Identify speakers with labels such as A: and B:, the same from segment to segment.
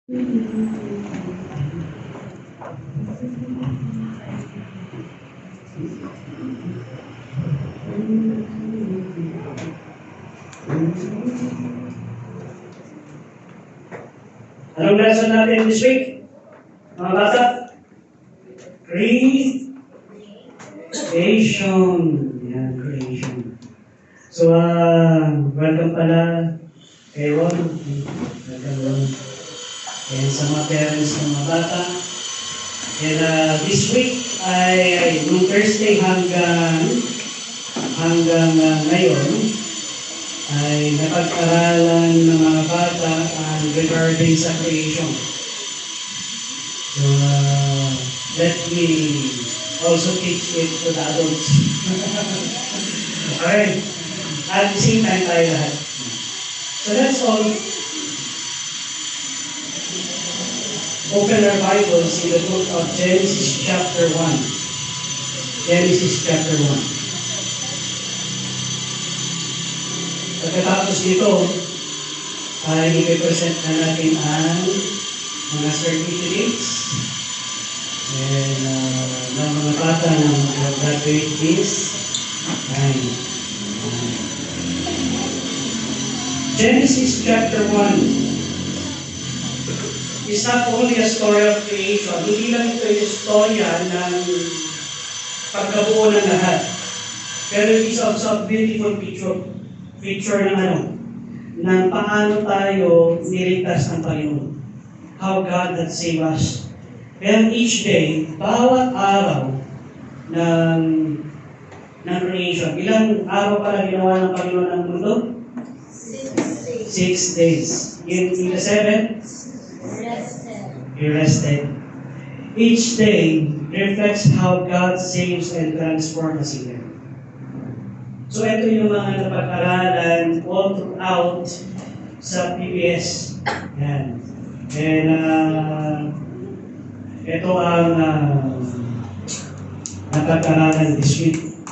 A: Anong lesson natin this week, mga bata? Creation. Yan, creation. So, welcome pala kay Ron. Welcome, Ron. And sa mga parents ng mga bata. And this week ay nung Thursday hanggang ngayon ay napag-aralan ng mga bata regarding sa creation. So, let me also teach it to the adults. Alright. At the same time tayo lahat. So let's all open our Bibles in the book of Genesis chapter 1. Genesis chapter 1. Pagkatapos dito, ay ipipresent na natin ang mga certificates and ng mga bata na mag-graduate this time. Genesis chapter 1 is not only a story of creation. Hindi lang ito yung istorya ng pagkabuo ng lahat. Pero it is also a beautiful picture ng paano tayo niligtas ng Panginoon. How God had saved us. And each day, bawat araw ng creation. Ilang araw pala ginawa ng Panginoon ang mundo? 6 days. In the 7th, He rested. Each day reflects how God saves and transforms us here. So ito yung mga napag-aralan all throughout sa PBS. Yan. And ito ang napag-aralan this week.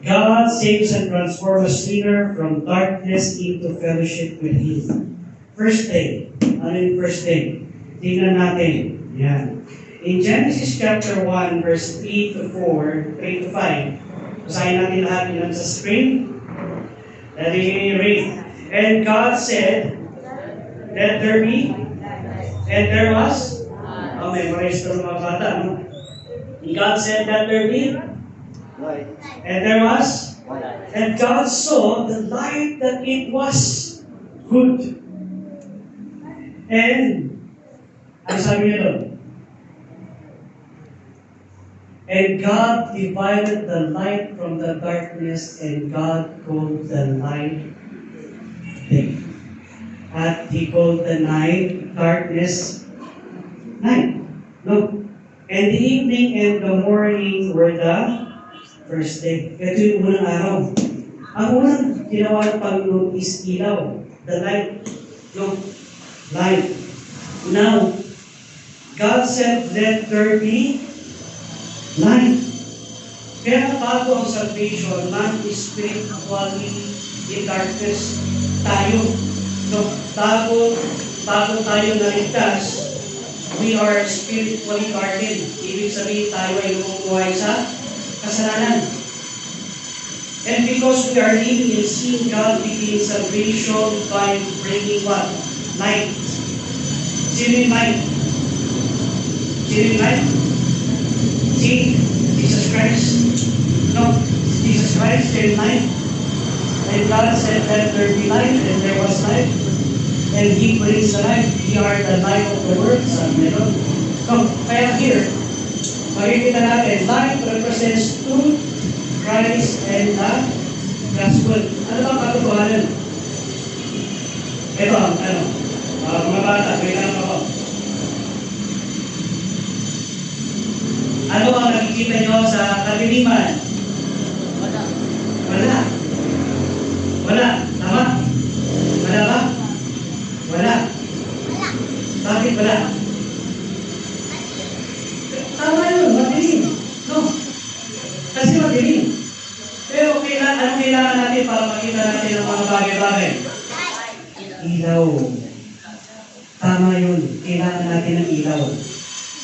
A: God saves and transforms a sinner from darkness into fellowship with Him. First day. Ano yung first day? Tingnan natin. Yan. In Genesis chapter 1, verse 3 to 4, 3 to 5, basahin natin lahat yun sa screen. Let me read. And God said, let there be, and there was, memorize ito ng mga bata, no? And God said, let there be, and there was, and God saw the light that it was good. And, ano sabi niya doon? And God divided the light from the darkness, and God called the light day. At He called the night darkness night. No. And the evening and the morning were the first day. Ito yung unang araw. Ang unang ginawa ng Panginoon is ilaw. The light. No. Light. Now, God said, let there be light. Kaya bago ang salvation, man is spiritually in darkness. Tayo. No, bago tayo naligtas, we are spiritually darkened. Ibig sabihin tayo ay lumumuhay sa kasalanan. And because we are living in sin, God begins salvation by bringing what? Light. Sino yung light? Sino yung light? See, Jesus Christ. No, Jesus Christ in light. And God said, let there be light, and there was light. And He brings the light. We are the light of the world. Sabi nito. So, kaya here, makikita natin, light represents truth, Christ, and the gospel. Ano ba katotohanan? Ito, mga bata, kailangan ako. Ano ang nakikita nyo sa kadiliman? Wala. Tama? Wala ba? Wala. Bakit wala? Tama yun, madilim. No. Kasi madilim. Pero anong kailangan natin para makita natin ang mga bagay-bagay? Ilaw. Tama yun. Kailangan natin ng ilaw.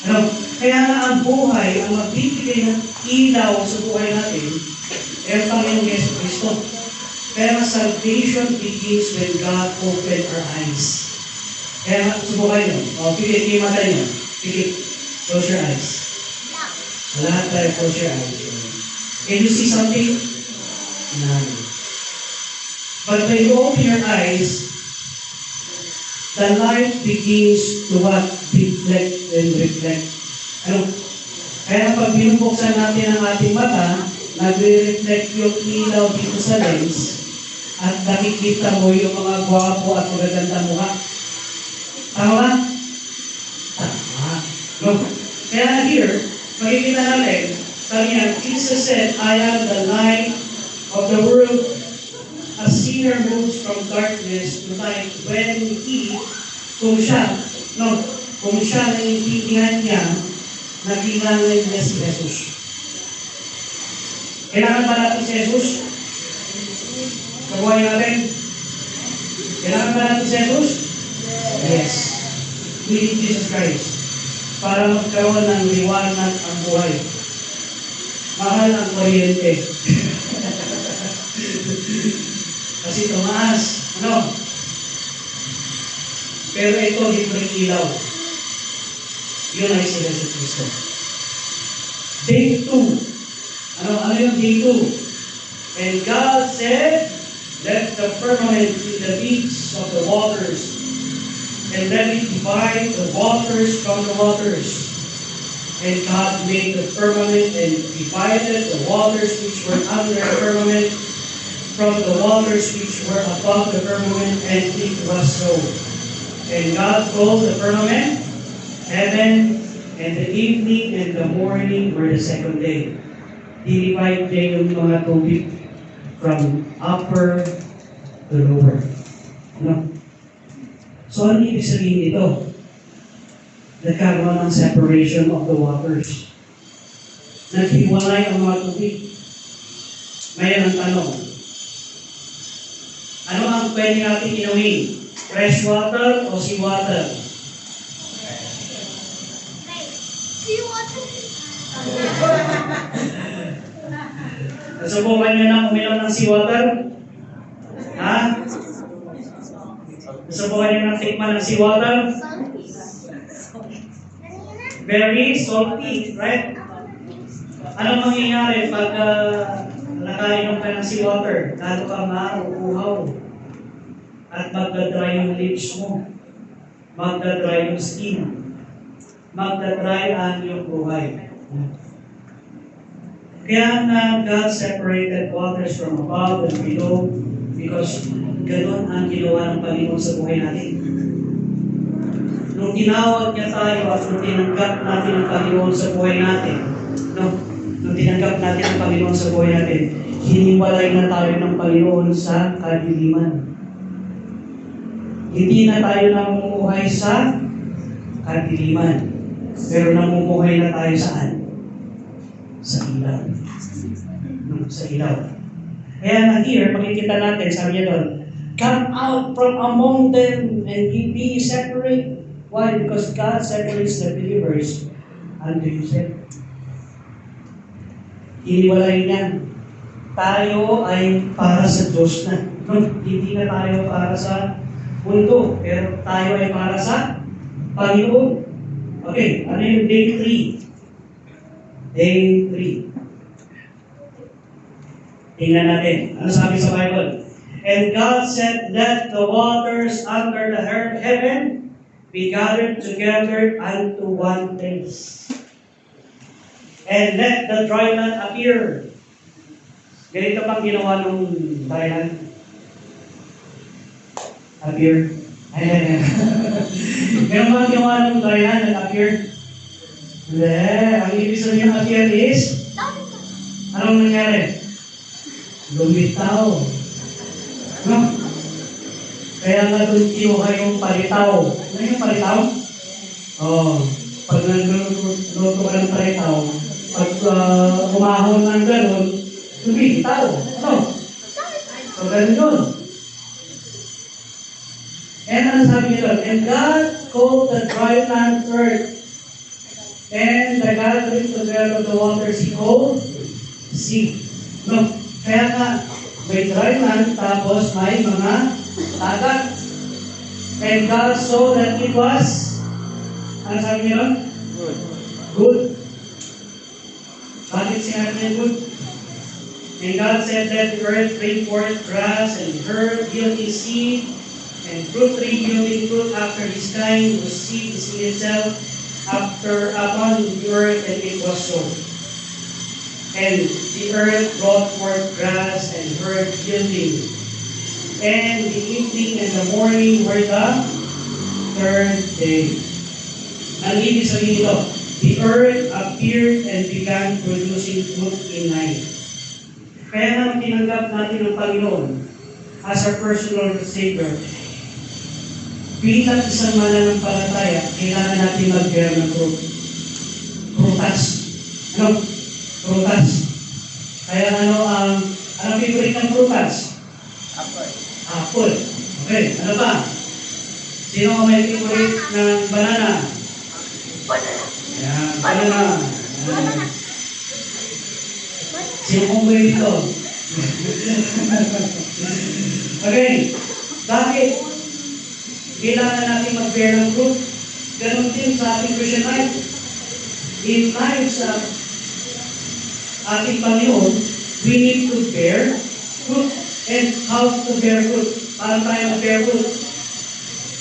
A: Ano? Kaya nga ang buhay, ang magbibigay ng ilaw sa buhay natin, ay ang Panginoong Yesu Cristo. Kaya nga salvation begins when God opened our eyes. Kaya nga, subukan nyo. O, pigit yung mata nyo. Pigit. Close your eyes. Lahat tayo, close your eyes. Can you see something? None. But when you open your eyes, the light begins to what? Reflect and reflect. Ano? Kaya pag binubuksan natin ang ating mata, nagre-reflect yung ilaw dito sa lens at nakikita mo yung mga gwapo at magaganda mukha. Tama ba? Tama. No? Kaya here, makikita natin, sabi niya, Jesus said, I am the light of the world. A sinner moves from darkness to light when kung siya naiintindihan niya, nagingangin niya si Jesus. Kailangan ba natin si Jesus? Sa buhay natin? Kailangan ba natin si Jesus? Yes. We need Jesus Christ para magkaroon ng liwanag ang buhay. Mahal ang kuryente. Kasi tumaas. Ano? Pero ito, libreng ilaw. Yun ay si Jesus Cristo. Day 2. Ano yung day 2? And God said, let the firmament be the beach of the waters, and let it divide the waters from the waters. And God made the firmament and divided the waters which were under the firmament from the waters which were above the firmament, and it was so. And God called the firmament heaven, and the evening and the morning were the second day. Dinivide niya yung mga tubig from upper to lower. No? So, ano ibig sabihin ito? Nagkaroon ng separation of the waters. Naghiwalay ang mga tubig. Ngayon ang tanong, ano ang pwede natin inumin? Fresh water o seawater?
B: Seawater.
A: Nasubukan nyo na uminom ng seawater? Ha? Nasubukan nyo na tikman ng seawater? Very salty, right? Ano mangyayari pag nakainom ka ng seawater? Lalo ka mauuhaw. At magdadry yung lips mo. Magdadry yung skin. Magdadry ang iyong buhay. Kaya nga God separated waters from above and below because ganoon ang ginawa ng Panginoon sa buhay natin. Nung tinawag niya tayo at nung tinanggap natin ang Panginoon sa buhay natin, nung tinanggap natin ang Panginoon sa buhay natin, hiniwalay na tayo ng Panginoon sa kadiliman. Hindi na tayo namumuhay sa kadiliman, pero namumuhay na tayo saan? Sa ilaw. Sa ilaw. Kaya na here, makikita natin, sabi niya doon, come out from among them and ye be separate. Why? Because God separates the believers unto Himself. Hiniwalay niya. Tayo ay para sa Diyos na. Hindi na tayo para sa mundo, pero tayo ay para sa Panginoon. Okay, ano yung day 3? Day 3. Tingnan natin. Ano sabi sa Bible? And God said, let the waters under the heaven be gathered together unto one place. And let the dry land appear. Ganito pang ginawa ng dry land. Appear. Ayan. Meron bang ginawa ng dry land and appear? Hindi. Ang ibig sabihin ng appear is, anong nangyari? Lumitaw. No? Kaya nga doon kinuha yung palitaw. Ano yung palitaw? Pag nagluto ka ng palitaw, pag umahon ng gano'n, lumitaw. Ano? So, gano'n yun. And ano sabi niya doon? And God called the dry land earth, and the gathering together of the waters he called sea. No, kaya nga, may dry land, tapos may mga dagat. And God saw that it was, ano sabi niyo nun? Good. Bakit sinabi niya good? And God said, let the earth bring forth grass and herb yielding seed, and fruit tree yielding fruit after his kind, whose seed is in itself upon the earth, and it was so. And the earth brought forth grass and herb yielding. And the evening and the morning were the third day. Ang ibig sabihin ito, the earth appeared and began producing fruit in night. Kaya nang tinanggap natin ang Panginoon as our personal Savior, bilang isang mananampalataya, kailangan natin mag-bear ng fruit. Prutas. Ano? Prutas. Kaya ang favorite ng prutas? Apple. Okay, ano ba? Sino ang may favorite ng banana? Ayan, banana. Sino kong ba dito? Okay, bakit? Kailangan natin mag-bear ng fruit. Ganon din sa ating Christian life. In life sa ating Panginoon, we need to bear fruit. And how to bear fruit? Paano tayo mag-bear fruit?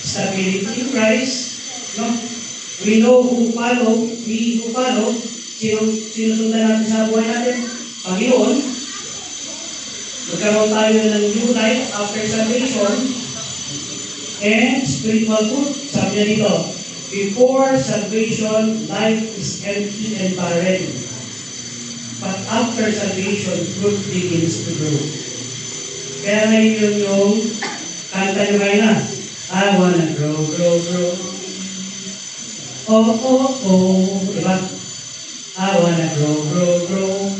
A: Stability in Christ. No? We know who follow. We who follow. Sinusundan natin sa buhay natin? Panginoon. Magkaroon tayo ng new life after salvation. And spiritual fruit. Sabi niya dito, before salvation, life is empty and barren. But after salvation, fruit begins to grow. Kaya ngayon yung kanta nyo ngayon na, I wanna grow, grow, grow. Oh, oh, oh. Diba? I wanna grow, grow, grow.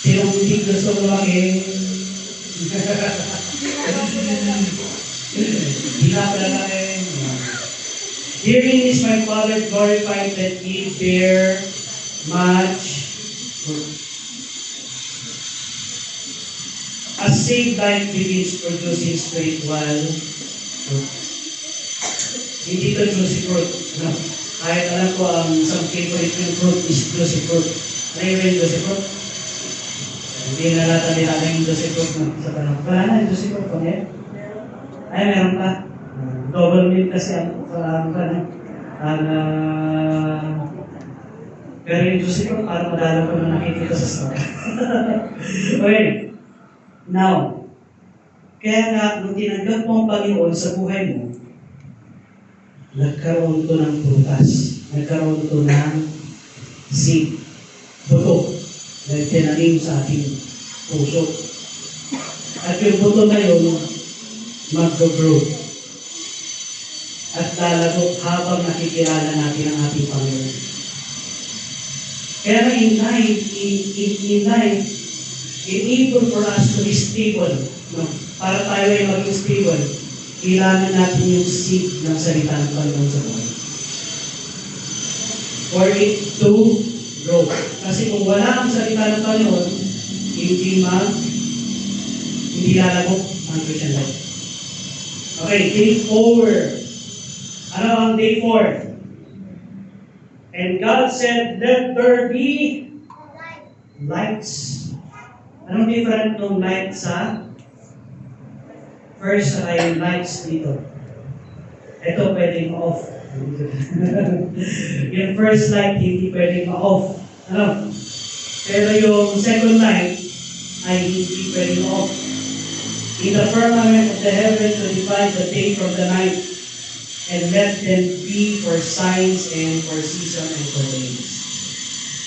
A: Sinong hindi gusto lumaki? Hindi na pala natin. Herein is my Father glorified that ye bear much fruit. A saved life begins producing spiritual fruit. Hindi ito juicy fruit. No? Kahit alam ko ang isang favorite yung fruit is juicy fruit. Ano yung juicy fruit? Hindi na natin nila yung juicy fruit sa tanong. Wala na yung juicy fruit. Okay? Ay, meron pa. Double meal kasi pero yung juicy fruit, parang madalo ko na nakikita sa store. Okay. Now, kaya nga, nung tinanggap mo ang Panginoon sa buhay mo, nagkaroon to ng prutas. Nagkaroon to ng seed. Buto. Na tinanim sa ating puso. At yung buto na yun, mag-grow. At lalago habang nakikilala natin ang ating Panginoon. Kaya in life, enable for us to be stable. No? Para tayo ay maging stable, kailangan natin yung seed ng salita ng Panginoon sa buhay. For it to grow. Kasi kung wala ang salita ng Panginoon, hindi lalago ang Christian life. Okay, day 4. Ano ang day 4? And God said, let there be lights. Anong different ng light sa first ay lights dito? Ito pwedeng ma-off. Yung first light hindi pwedeng ma-off. Ano? Pero yung second light ay hindi pwedeng ma-off. In the firmament of the heaven to divide the day from the night, and let them be for signs and for season and for days.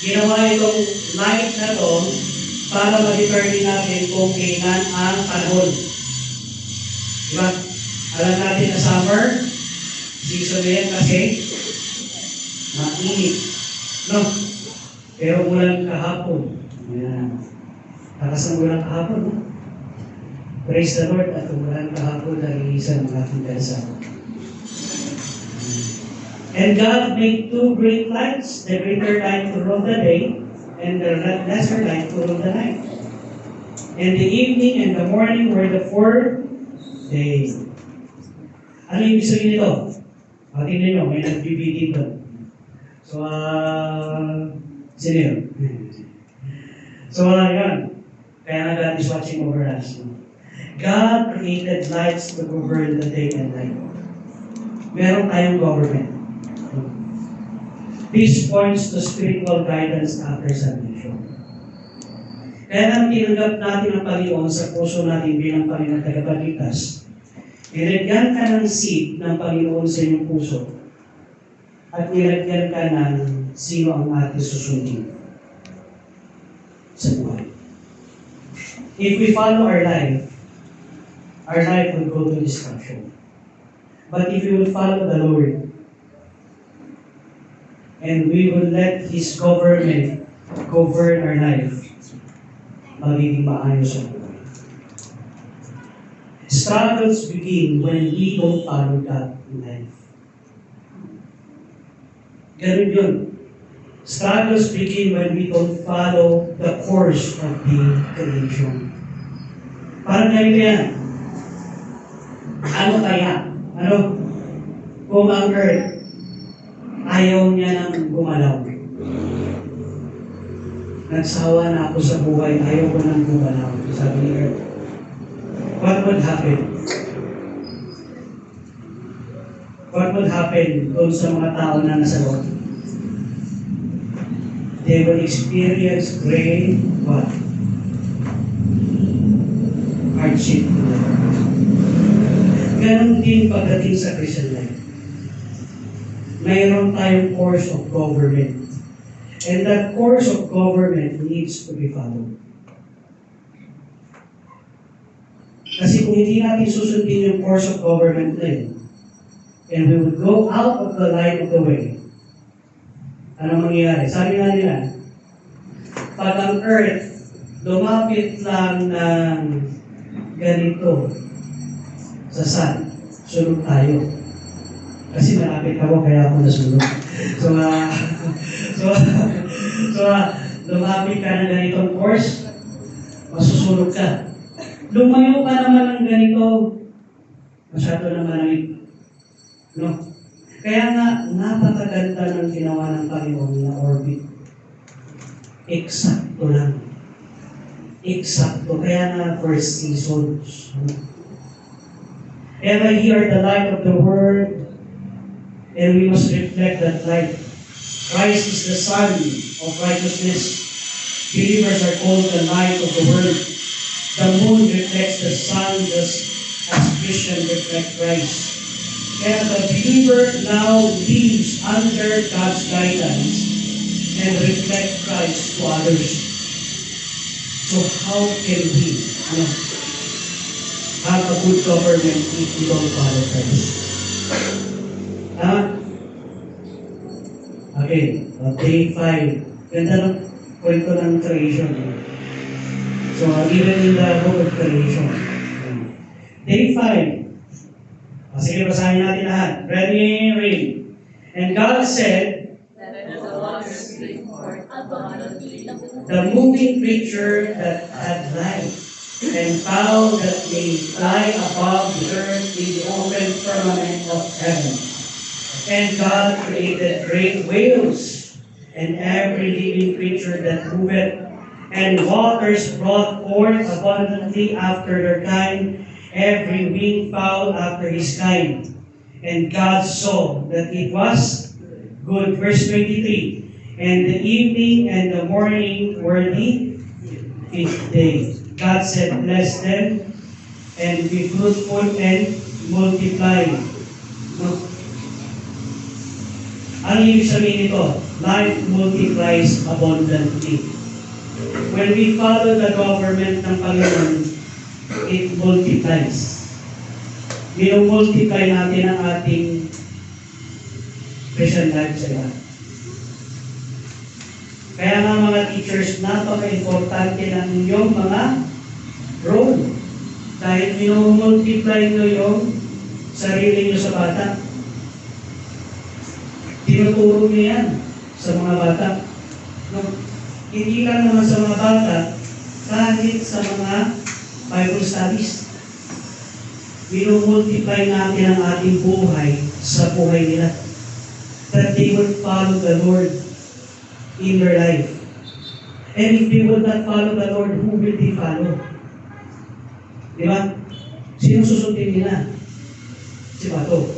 A: Ginawa itong light na to para ma-determine natin kung kailan ang panahon. Diba? Alam natin na summer, season na yan kasi mainit. No? Pero ulan kahapon. Ayan. Takas ng ulan kahapon, no? Praise the Lord at umulan kahapon dahil isa ng ating bansa. And God made two great lights, the greater light to rule the day, and the lesser light to rule the night. And the evening and the morning were the fourth day. Ano yung ibig sabihin nito? Tingnan nyo, may nag-BBD dito. So, sino yun? So, yun. Kaya nga God is watching over us. God created lights to govern the day and night. Meron tayong government. This points to spiritual guidance after salvation. Kaya nang tinanggap natin ang Panginoon sa puso natin bilang Panginoon tagapagligtas, nilagyan ka ng seed ng Panginoon sa iyong puso at nilagyan ka ng sino ang ating susundin sa buhay. If we follow our life will go to destruction. But if we will follow the Lord, and we will let His government govern our life, magiging maayos ang buhay. Struggles begin when we don't follow God in life. Ganun yun. Struggles begin when we don't follow the course of the creation. Parang ganito yan. Ano kaya? Kung ang earth, ayaw niya nang gumalaw. Nagsawa na ako sa buhay, ayaw ko nang gumalaw. Sabi ni earth. What would happen? What would happen doon sa mga tao na nasa loob? They will experience great what? Hardship. Ganon din pagdating sa Christian life. Mayroon tayong course of government. And that course of government needs to be followed. Kasi kung hindi natin susundin yung course of government na yun, and we would go out of the line of the way, ano mangyayari? Sabi nga nila, pag ang earth lumapit lang ng ganito sa sun, sunod tayo. Kasi malapit ako, kaya ako nasunod. So, lumapit ka ng ganitong course, masusunod ka. Lumayo ka naman ng ganito, masyado na malamig. No? Kaya nga, napakaganda ng ginawa ng Panginoon na orbit. Eksakto lang. Eksakto. Kaya nga, first seasons. And we are the light of the world, and we must reflect that light. Christ is the Son of righteousness. Believers are called the light of the world. The moon reflects the sun just as Christians reflect Christ. And the believer now lives under God's guidance and reflect Christ to others. So how can we have a good government if we don't follow Christ? Okay, day 5. Ganda ng kwento ng creation. So, even in the book of creation. Day 5. Sige, basahin natin lahat. Ready, read. And God said,
B: Let the waters spring forth abundantly
A: the moving creature that had life, and fowl that may fly above the earth in the open firmament of heaven. And God created great whales, and every living creature that moveth, and waters brought forth abundantly after their kind, every winged fowl after his kind. And God saw that it was good. Verse 23. And the evening and the morning were the fifth day. God said, bless them, and be fruitful and multiply. Ano yung sabihin nito? Life multiplies abundantly. When we follow the government ng Panginoon, it multiplies. Minumultiply natin ang ating Christian life sa iba. Kaya nga mga teachers, napaka-importante ng inyong mga role. Dahil minumultiply nyo yung sarili nyo sa bata. Tinuturo niya yan sa mga bata. No, hindi lang naman sa mga bata, kahit sa mga Bible studies. Minumultiply natin ang ating buhay sa buhay nila. That they would follow the Lord in their life. And if they would not follow the Lord, who will they follow? Di ba? Sino susundin nila? Si Bato.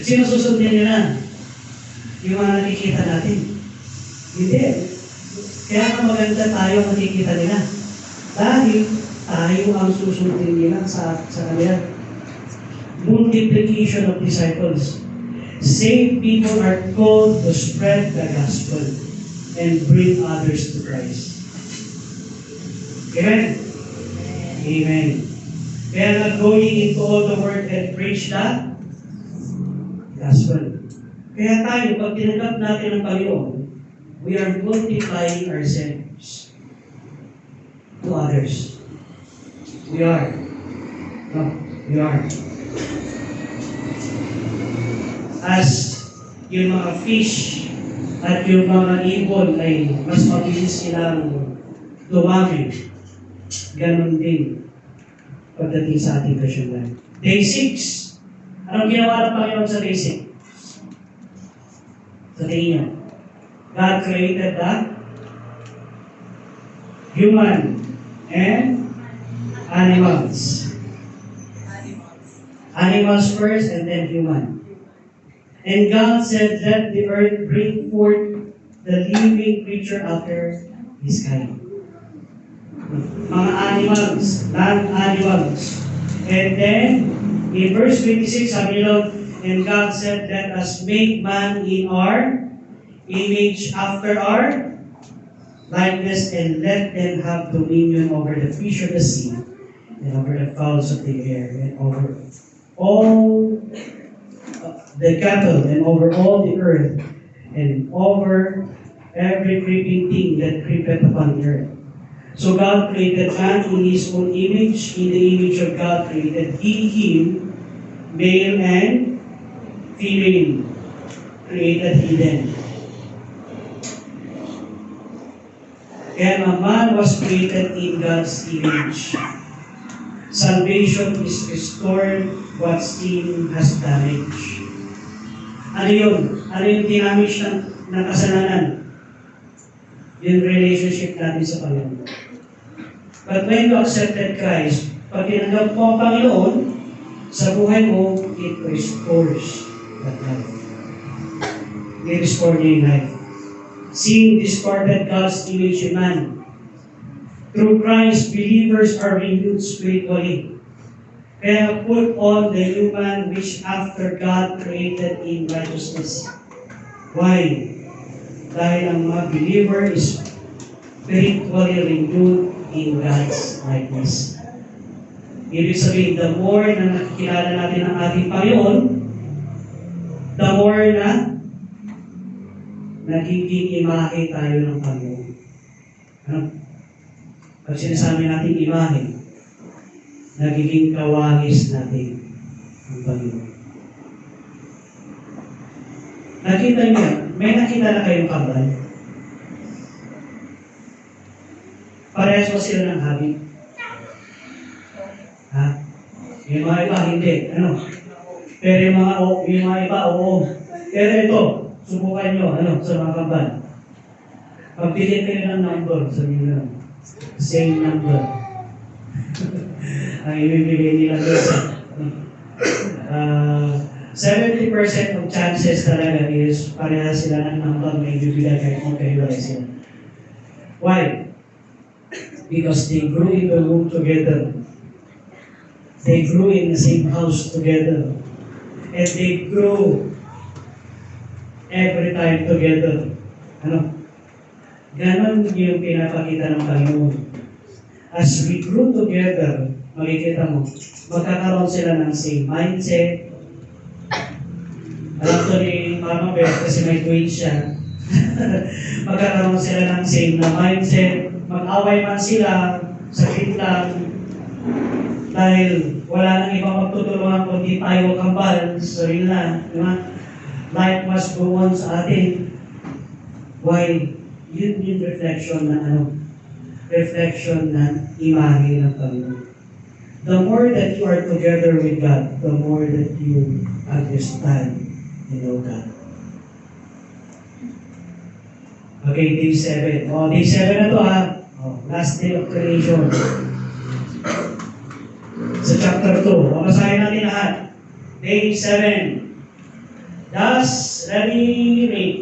A: Sino susundin nila? Yung mga nakikita natin. Hindi. Kaya nga maganda tayo makikita nila. Dahil tayo ang susundin nila sa kanila. Multiplication of disciples. Saved people are called to spread the gospel and bring others to Christ. Amen? Amen. Kaya nga going into all the world and preach the gospel. Kaya tayo, pag tinanggap natin ang Panginoon, we are multiplying ourselves to others. We are. No, we are. As yung mga fish at yung mga ibon ay mas mabilis silang dumami, ganun din pagdating sa ating Christian life. Day 6. Anong ginawa ng Panginoon sa day 6? Sa tingin niyo? God created the human and animals. Animals first and then human. And God said, let the earth bring forth the living creature after his kind. Mga animals, land animals. And then, in verse 26, sabi nila, and God said, let us make man in our image after our likeness, and let them have dominion over the fish of the sea, and over the fowls of the air, and over all the cattle, and over all the earth, and over every creeping thing that creepeth upon the earth. So God created man in his own image. In the image of God created he him, male and female created he them. And a man was created in God's image. Salvation is restored what sin has damaged. Ano yun? Ano yung dinamage ng kasalanan? Yung relationship natin sa Panginoon. But when you accepted Christ, pag tinanggap mo ang Panginoon, sa buhay mo, it restores that life. It restores your life. Sin distorted God's image in man. Through Christ, believers are renewed spiritually. Kaya put on the human which after God created in righteousness. Why? Dahil ang mga believer is spiritually renewed in God's likeness. Ibig sabihin, the more na nakikilala natin ang ating Panginoon, the more na nagiging imahe tayo ng Panginoon. Ano? Pag sinasabi natin imahe, nagiging kawangis natin ang Panginoon. Nakita niyo, may nakita na kayong kambal? Parehas ba sila ng habit? Ha? Yung mga iba, hindi. Ano? Pero yung mga iba, oo. Pero ito, subukan nyo, sa mga kambal. Pagpili kayo ng number, sabihin nyo, same number. Ang ibibigay nila doon sa 70% of chances talaga is parehas sila ng number na ibibigay kahit magkahiwalay sila. Why? Because they grew in the womb together. They grew in the same house together. And they grew every time together. Ganon yung pinapakita ng Panginoon. As we grew together, makikita mo, magkakaroon sila ng same mindset. Alam ko ni Mama Beth, kasi may twins siya. Magkakaroon sila ng same na mindset. Mag-away man sila, sakit lang. Dahil wala nang ibang magtutulungan kundi tayo kambal. Sorry na. Diba? Life must go on sa atin. Why? Yun yung reflection na reflection ng imahe ng Panginoon. The more that you are together with God, the more that you understand and know God. Okay, day 7. Day 7 na to ha. Last day of creation. Sa chapter 2. Babasahin natin lahat. Day 7. Thus, let me read.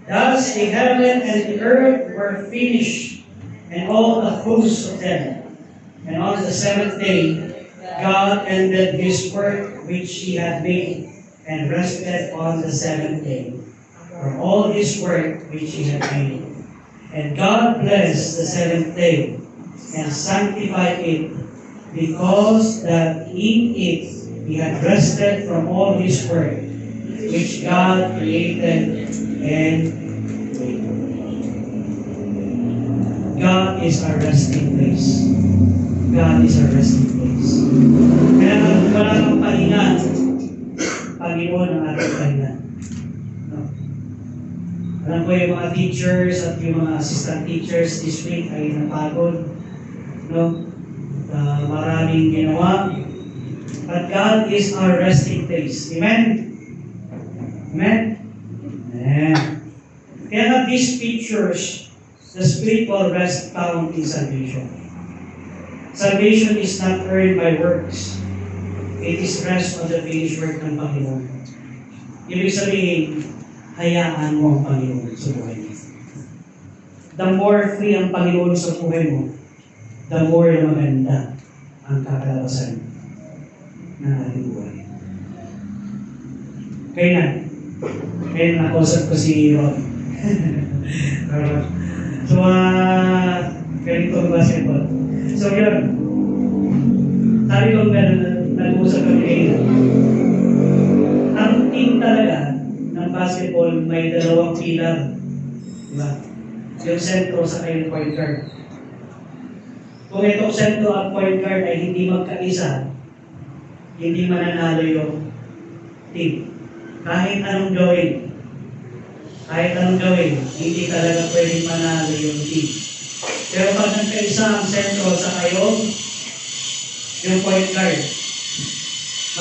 A: Thus the heaven and the earth were finished, and all the hosts of them. And on the seventh day, God ended his work which he had made, and rested on the seventh day from all his work which he had made. And God blessed the seventh day, and sanctified it, because that in it he had rested from all his work which God created and made. God is our resting place. God is our resting place. Kaya wala kang pahinga, Panginoon ang ating pahinga. No? Alam ko yung mga teachers at yung mga assistant teachers this week ay napagod. No? Maraming ginawa. But God is our resting place. Amen? Amen? Amen. Kaya nga these pictures, the spiritual rest found in salvation. Salvation is not earned by works. It is rest on the finished work ng Panginoon. Ibig sabihin, hayaan mo ang Panginoon sa buhay mo. The more free ang Panginoon sa buhay mo, the more maganda ang kakalabasan ng ating buhay. Kaya nakausap ko si Rob. So, ganito ang basketball. So, yun. Sabi ko nag-uusap kami ngayon. Ang team talaga ng basketball may dalawang pilar. Diba? Yung sentro sa kayong point guard. Kung itong sentro at point guard ay hindi magkaisa, hindi mananalo yung team. Kahit anong gawin, hindi talaga pwedeng manalo yung team. Pero pag nagkaisa ang sentro sa kayo, yung point guard,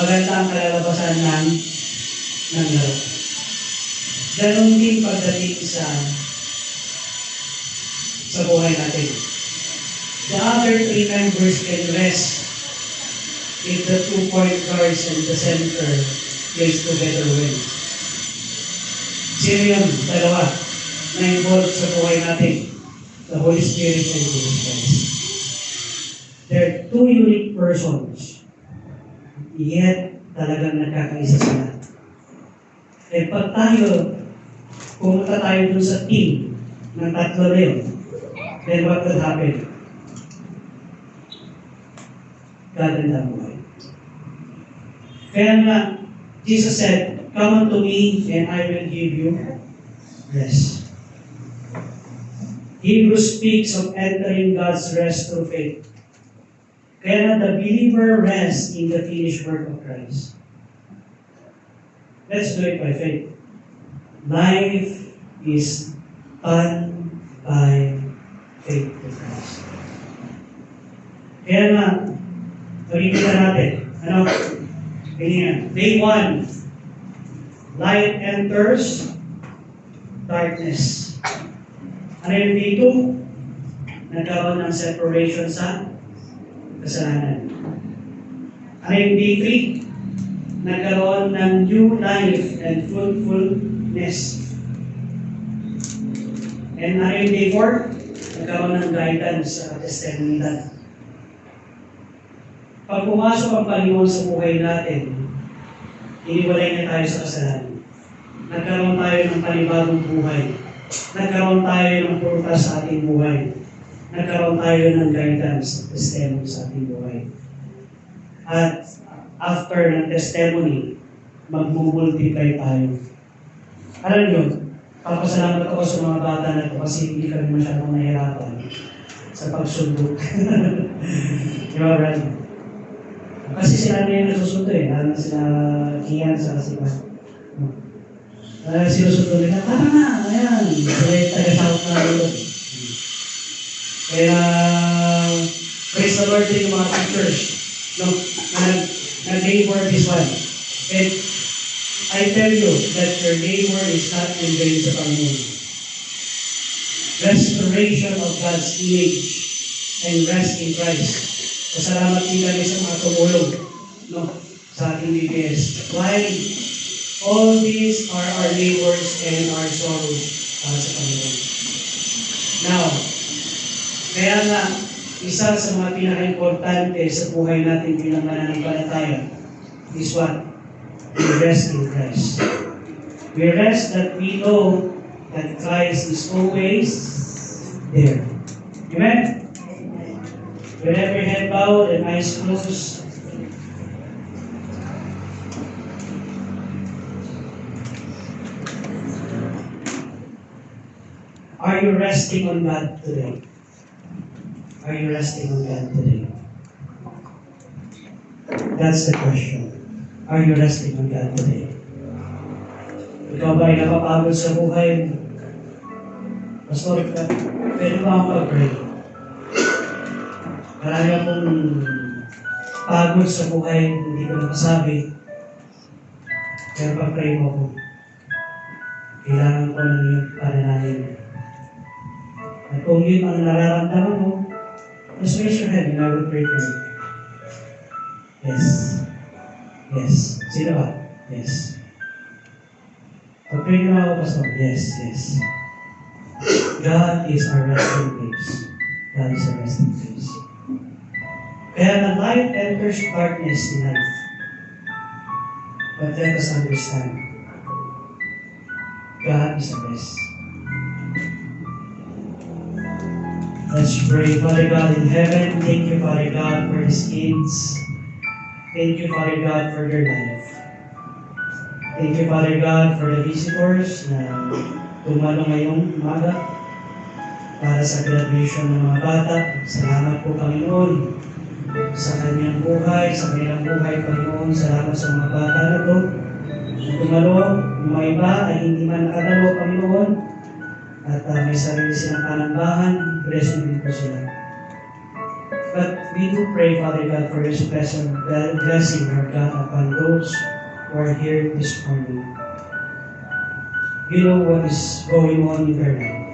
A: maganda ang kalalabasan ng laro. Ganon din pagdating sa buhay natin. The other three members can rest if the 2 point guards and the center plays together well. Sino yun? Dalawa na involved sa buhay natin. The Holy Spirit and Jesus Christ. They're two unique persons. Yet, talagang nagkakaisa sila. Eh, pag pumunta tayo dun sa team ng tatlo na yun, then what will happen? Gaganda buhay. Kaya nga, Jesus said, "Come unto me, and I will give you rest." Hebrews speaks of entering God's rest through faith. Kaya the believer rests in the finished work of Christ. Let's do it by faith. Life is done by faith in Christ. Kaya nga, pag-ipitan natin, Day 1, light enters darkness. Ano yung day 2? Nagkaroon ng separation sa kasalanan. Ano yung day 3? Nagkaroon ng new life and fruitfulness. And ano yung day 4? Nagkaroon ng guidance sa testimony. Pag pumasok ang Panginoon sa buhay natin, iniwalay na tayo sa kasalanan. Nagkaroon tayo ng panibagong buhay. Nagkaroon tayo ng prutas sa ating buhay. Nagkaroon tayo ng guidance, testimony sa ating buhay. At after ng testimony, mag-multiply tayo. Alam nyo, papasalamat ako sa mga bata na ito kasi hindi kami masyadong nahirapan sa pagsundo. Diba, brother? Kasi sila na yung nasusundo lalo na sila Kian sa kasi ba. Sinusunod nila, tara na, ayan, sila taga-south na doon. Kaya, praise the Lord din yung mga teachers, no, nag-labor this one. And I tell you that your labor is not in vain sa Panginoon. Restoration of God's image and rest in Christ. Pasalamat din kami sa mga tumulong, no, sa ating BPS. Why? All these are our labors and our sorrows para sa Panginoon. Now, kaya nga, isa sa mga pinaka-importante sa buhay natin bilang mananampalataya is what? We rest in Christ. We rest that we know that Christ is always there. Amen? With every head bowed and eyes closed, are you resting on God today? Are you resting on God today? That's the question. Are you resting on God today? Ikaw ba ay napapagod sa buhay? Pastor, pwede ba akong mag-pray? Marami akong pagod sa buhay, hindi ko napasabi. Pero pag-pray mo ako, kailangan ko ng iyong pananalig. At kung yun ang nararamdaman mo, just raise your hand and I will pray for you. Yes. Yes. Sino ba? Yes. Pag-pray nyo ako, Pastor. Yes, yes. God is our resting place. God is our resting place. Kaya na light enters darkness in life. But let us understand, God is the best. Let's pray. Father God in heaven, thank you, Father God, for these kids. Thank you, Father God, for their life. Thank you, Father God, for the visitors na tumalo ngayong umaga para sa graduation ng mga bata. Salamat po, Panginoon, sa kanyang buhay, sa kanyang buhay, Panginoon. Salamat sa mga bata na to. Na tumalo, mga iba ay hindi man nakadalo, Panginoon. At may sarili silang panambahan, blessing din po sila. But we do pray, Father God, for your special blessing, Lord God, upon those who are here this morning. You know what is going on in their life.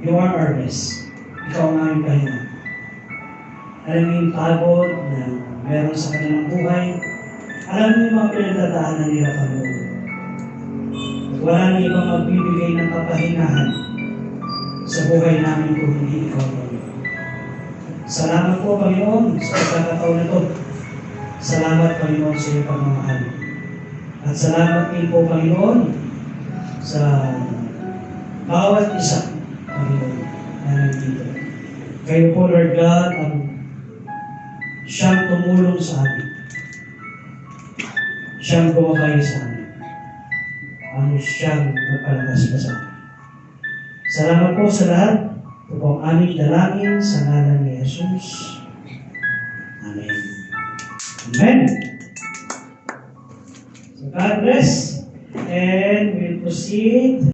A: You are our best. Ikaw ang aming pahinga. Alam mo yung pagod na meron sa kanilang buhay. Alam mo yung mga pinagdadaanan nila, Panginoon. Wala na ibang magbibigay ng kapahingahan sa buhay namin kung hindi ikaw, Panginoon. Salamat po, Panginoon, sa pagkakataon na ito. Salamat, Panginoon, sa iyong pagmamahal. At salamat din po, Panginoon, sa bawat isa, Panginoon, na nandito. Kayo po, Lord God, ang siyang tumulong sa amin. Siyang bumakay sa amin. Ang siyang nagpalabas pa sa amin. Salamat po sa lahat. Ito po ang aming dalangin sa ngalan ni Jesus. Amen. Amen. So God bless. And we'll proceed.